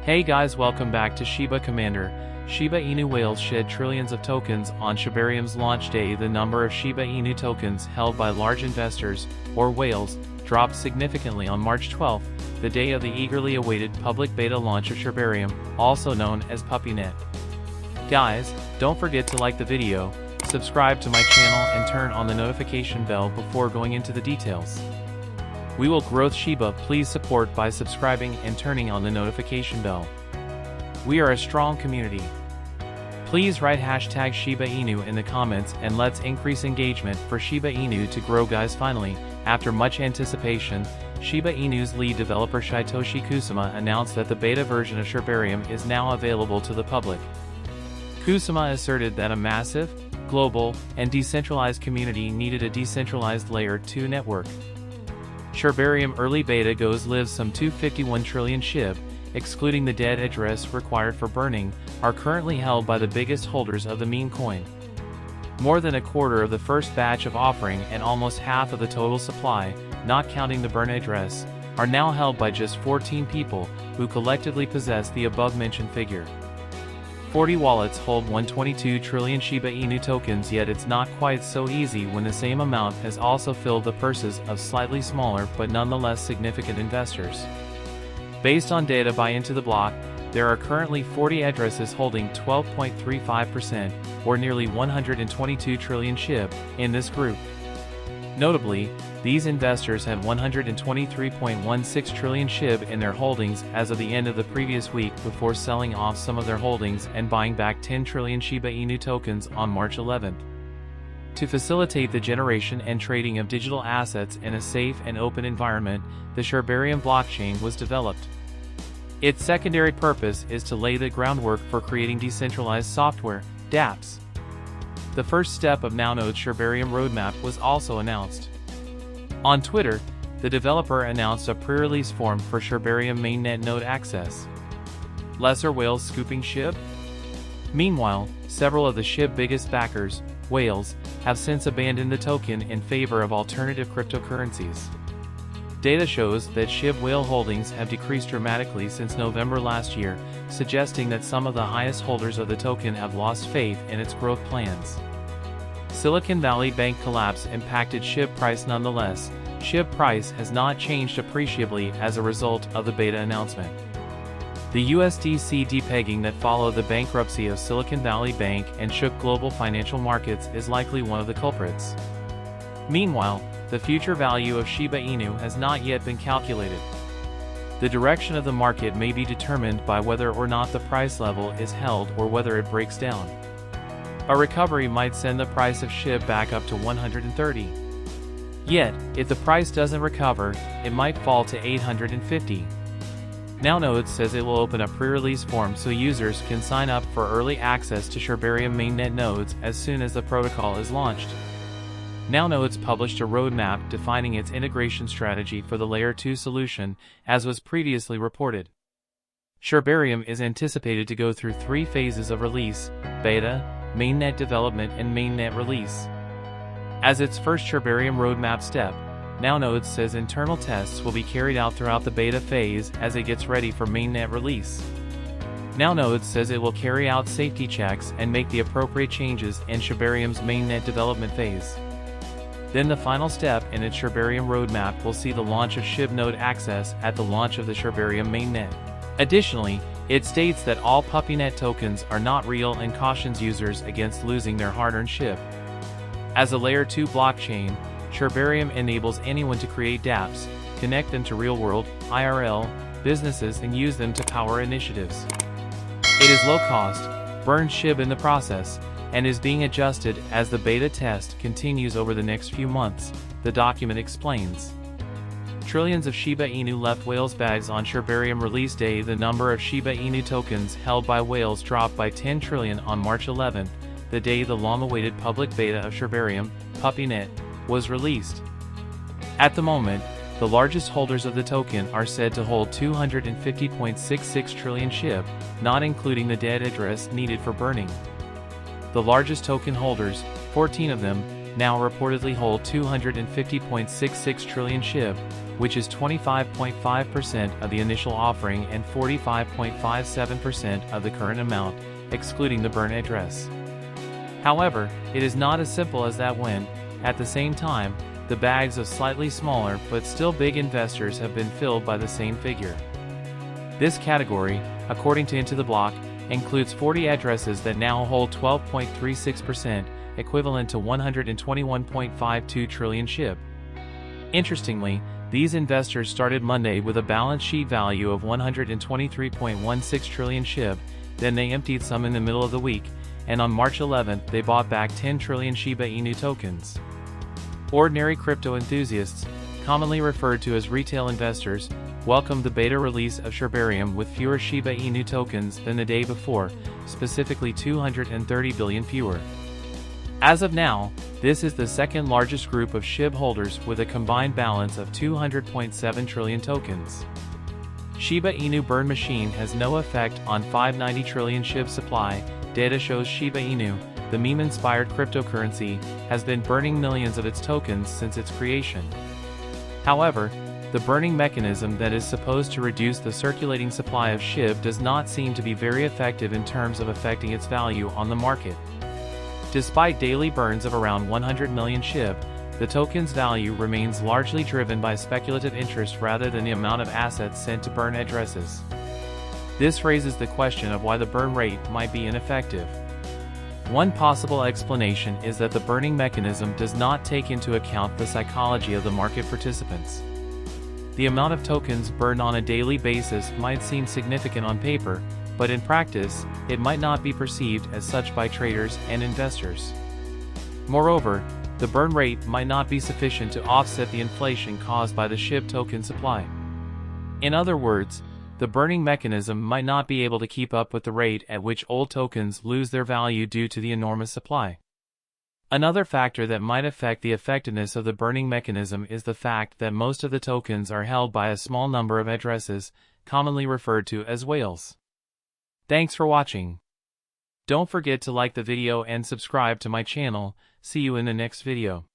Hey guys, welcome back to Shiba Commander. Shiba Inu whales shed trillions of tokens on Shibarium's launch day. The number of Shiba Inu tokens held by large investors, or whales, dropped significantly on March 12, the day of the eagerly awaited public beta launch of Shibarium, also known as PuppyNet. Guys, don't forget to like the video, subscribe to my channel and turn on the notification bell before going into the details. We will grow Shiba. Please support by subscribing and turning on the notification bell. We are a strong community. Please write hashtag Shiba Inu in the comments and let's increase engagement for Shiba Inu to grow. Guys, finally, after much anticipation, Shiba Inu's lead developer Satoshi Kusama announced that the beta version of Shibarium is now available to the public. Kusama asserted that a massive, global, and decentralized community needed a decentralized Layer 2 network. Shibarium early beta goes live. Some 251 trillion SHIB, excluding the dead address required for burning, are currently held by the biggest holders of the meme coin. More than a quarter of the first batch of offering and almost half of the total supply, not counting the burn address, are now held by just 14 people, who collectively possess the above-mentioned figure. 40 wallets hold 122 trillion Shiba Inu tokens, yet it's not quite so easy when the same amount has also filled the purses of slightly smaller but nonetheless significant investors. Based on data by Into the Block, there are currently 40 addresses holding 12.35%, or nearly 122 trillion SHIB, in this group. Notably, these investors had 123.16 trillion SHIB in their holdings as of the end of the previous week, before selling off some of their holdings and buying back 10 trillion Shiba Inu tokens on March 11. To facilitate the generation and trading of digital assets in a safe and open environment, the Shibarium blockchain was developed. Its secondary purpose is to lay the groundwork for creating decentralized software, dApps. The first step of NowNode's Shibarium roadmap was also announced. On Twitter, the developer announced a pre-release form for Shibarium mainnet node access. Lesser whales scooping SHIB? Meanwhile, several of the SHIB biggest backers, whales, have since abandoned the token in favor of alternative cryptocurrencies. Data shows that SHIB whale holdings have decreased dramatically since November last year, suggesting that some of the highest holders of the token have lost faith in its growth plans. Silicon Valley Bank collapse impacted SHIB price. Nonetheless, SHIB price has not changed appreciably as a result of the beta announcement. The USDC depegging that followed the bankruptcy of Silicon Valley Bank and shook global financial markets is likely one of the culprits. Meanwhile, the future value of Shiba Inu has not yet been calculated. The direction of the market may be determined by whether or not the price level is held or whether it breaks down. A recovery might send the price of SHIB back up to 130. Yet, if the price doesn't recover, it might fall to 850. NowNode says it will open a pre-release form so users can sign up for early access to Shibarium mainnet nodes as soon as the protocol is launched. NowNode's published a roadmap defining its integration strategy for the Layer 2 solution, as was previously reported. Shibarium is anticipated to go through 3 phases of release: beta, mainnet development and mainnet release. As its first Shibarium roadmap step, NowNode says internal tests will be carried out throughout the beta phase as it gets ready for mainnet release. NowNode says it will carry out safety checks and make the appropriate changes in Shibarium's mainnet development phase. Then the final step in its Shibarium roadmap will see the launch of SHIB node access at the launch of the Shibarium mainnet. Additionally, it states that all PuppyNet tokens are not real and cautions users against losing their hard-earned SHIB. As a Layer 2 blockchain, Shibarium enables anyone to create dApps, connect them to real-world, IRL, businesses and use them to power initiatives. It is low-cost, burns SHIB in the process, and is being adjusted as the beta test continues over the next few months, the document explains. Trillions of Shiba Inu left whales' bags on Shibarium release day. The number of Shiba Inu tokens held by whales dropped by 10 trillion on March 11, the day the long-awaited public beta of Shibarium, PuppyNet, was released. At the moment, the largest holders of the token are said to hold 250.66 trillion SHIB, not including the dead address needed for burning. The largest token holders, 14 of them, now reportedly hold 250.66 trillion SHIB, which is 25.5% of the initial offering and 45.57% of the current amount, excluding the burn address. However, it is not as simple as that when, at the same time, the bags of slightly smaller but still big investors have been filled by the same figure. This category, according to Into the Block, includes 40 addresses that now hold 12.36%, equivalent to 121.52 trillion SHIB. Interestingly, these investors started Monday with a balance sheet value of 123.16 trillion SHIB, then they emptied some in the middle of the week, and on March 11th they bought back 10 trillion Shiba Inu tokens. Ordinary crypto enthusiasts, commonly referred to as retail investors, welcomed the beta release of Shibarium with fewer Shiba Inu tokens than the day before, specifically 230 billion fewer. As of now, this is the second largest group of SHIB holders with a combined balance of 200.7 trillion tokens. Shiba Inu burn machine has no effect on 590 trillion SHIB supply. Data shows Shiba Inu, the meme-inspired cryptocurrency, has been burning millions of its tokens since its creation. However, the burning mechanism that is supposed to reduce the circulating supply of SHIB does not seem to be very effective in terms of affecting its value on the market. Despite daily burns of around 100 million SHIB, the token's value remains largely driven by speculative interest rather than the amount of assets sent to burn addresses. This raises the question of why the burn rate might be ineffective. One possible explanation is that the burning mechanism does not take into account the psychology of the market participants. The amount of tokens burned on a daily basis might seem significant on paper, but in practice, it might not be perceived as such by traders and investors. Moreover, the burn rate might not be sufficient to offset the inflation caused by the SHIB token supply. In other words, the burning mechanism might not be able to keep up with the rate at which old tokens lose their value due to the enormous supply. Another factor that might affect the effectiveness of the burning mechanism is the fact that most of the tokens are held by a small number of addresses, commonly referred to as whales. Thanks for watching. Don't forget to like the video and subscribe to my channel. See you in the next video.